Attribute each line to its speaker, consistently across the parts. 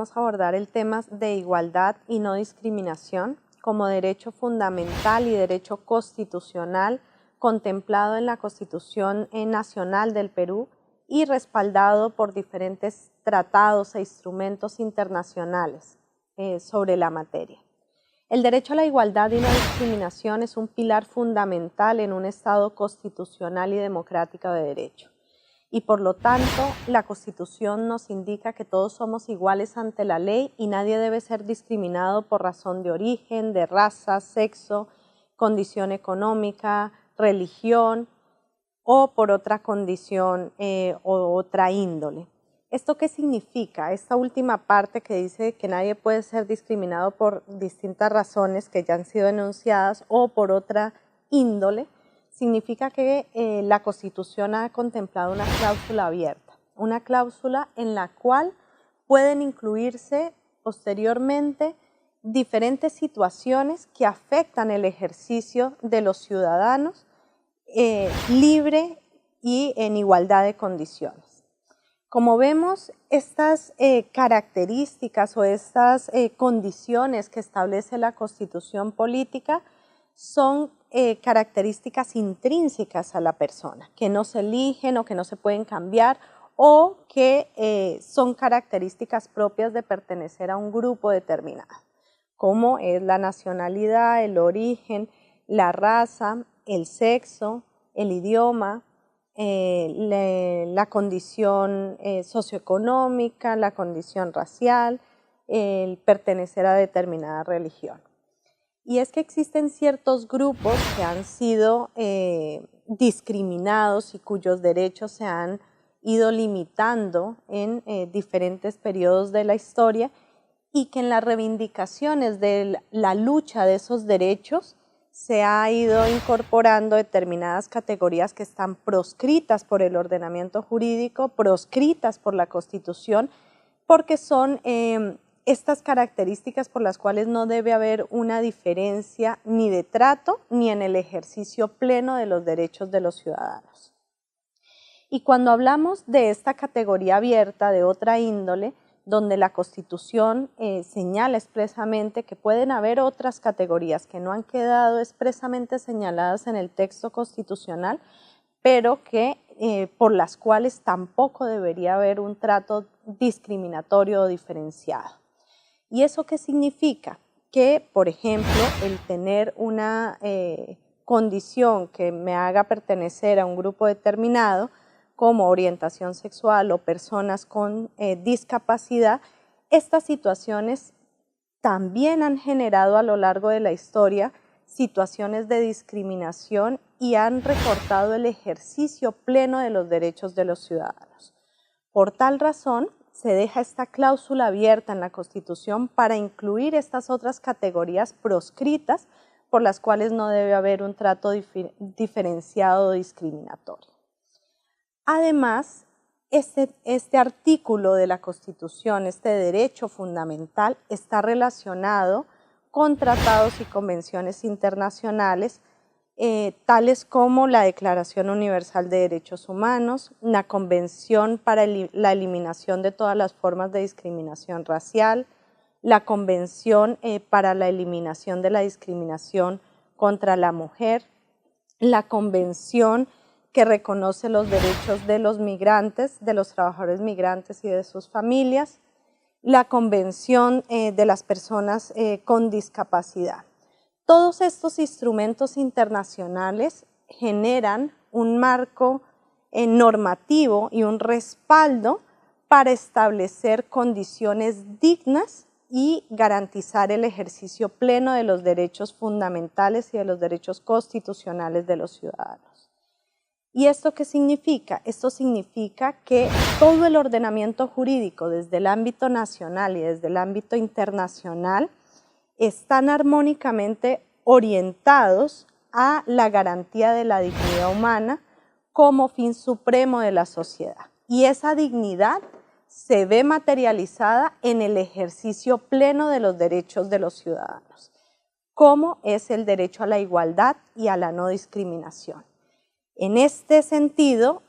Speaker 1: vamos a abordar el tema de igualdad y no discriminación como derecho fundamental y derecho constitucional contemplado en la Constitución Nacional del Perú y respaldado por diferentes tratados e instrumentos internacionales sobre la materia. El derecho a la igualdad y no discriminación es un pilar fundamental en un Estado constitucional y democrático de derecho. Y por lo tanto, la Constitución nos indica que todos somos iguales ante la ley y nadie debe ser discriminado por razón de origen, de raza, sexo, condición económica, religión o por otra condición o otra índole. ¿Esto qué significa? Esta última parte que dice que nadie puede ser discriminado por distintas razones que ya han sido enunciadas o por otra índole, significa que la Constitución ha contemplado una cláusula abierta, una cláusula en la cual pueden incluirse posteriormente diferentes situaciones que afectan el ejercicio de los ciudadanos libre y en igualdad de condiciones. Como vemos, estas características o estas condiciones que establece la Constitución política son características intrínsecas a la persona, que no se eligen o que no se pueden cambiar o que son características propias de pertenecer a un grupo determinado, como es la nacionalidad, el origen, la raza, el sexo, el idioma, la condición socioeconómica, la condición racial, el pertenecer a determinada religión. Y es que existen ciertos grupos que han sido discriminados y cuyos derechos se han ido limitando en diferentes periodos de la historia y que en las reivindicaciones de la lucha de esos derechos se ha ido incorporando determinadas categorías que están proscritas por el ordenamiento jurídico, proscritas por la Constitución, porque son estas características por las cuales no debe haber una diferencia ni de trato ni en el ejercicio pleno de los derechos de los ciudadanos. Y cuando hablamos de esta categoría abierta de otra índole, donde la Constitución señala expresamente que pueden haber otras categorías que no han quedado expresamente señaladas en el texto constitucional, pero que por las cuales tampoco debería haber un trato discriminatorio o diferenciado. ¿Y eso qué significa? Que, por ejemplo, el tener una condición que me haga pertenecer a un grupo determinado, como orientación sexual o personas con discapacidad, estas situaciones también han generado a lo largo de la historia situaciones de discriminación y han recortado el ejercicio pleno de los derechos de los ciudadanos. Por tal razón, se deja esta cláusula abierta en la Constitución para incluir estas otras categorías proscritas por las cuales no debe haber un trato diferenciado o discriminatorio. Además, este artículo de la Constitución, este derecho fundamental, está relacionado con tratados y convenciones internacionales, tales como la Declaración Universal de Derechos Humanos, la Convención para la Eliminación de todas las formas de discriminación racial, la Convención para la Eliminación de la Discriminación contra la Mujer, la Convención que reconoce los derechos de los migrantes, de los trabajadores migrantes y de sus familias, la Convención de las personas con discapacidad. Todos estos instrumentos internacionales generan un marco normativo y un respaldo para establecer condiciones dignas y garantizar el ejercicio pleno de los derechos fundamentales y de los derechos constitucionales de los ciudadanos. ¿Y esto qué significa? Esto significa que todo el ordenamiento jurídico desde el ámbito nacional y desde el ámbito internacional están armónicamente orientados a la garantía de la dignidad humana como fin supremo de la sociedad. Y esa dignidad se ve materializada en el ejercicio pleno de los derechos de los ciudadanos, como es el derecho a la igualdad y a la no discriminación. En este sentido,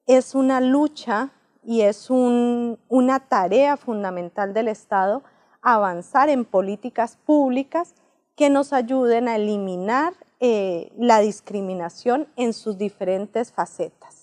Speaker 1: es una lucha y es una tarea fundamental del Estado avanzar en políticas públicas que nos ayuden a eliminar la discriminación en sus diferentes facetas.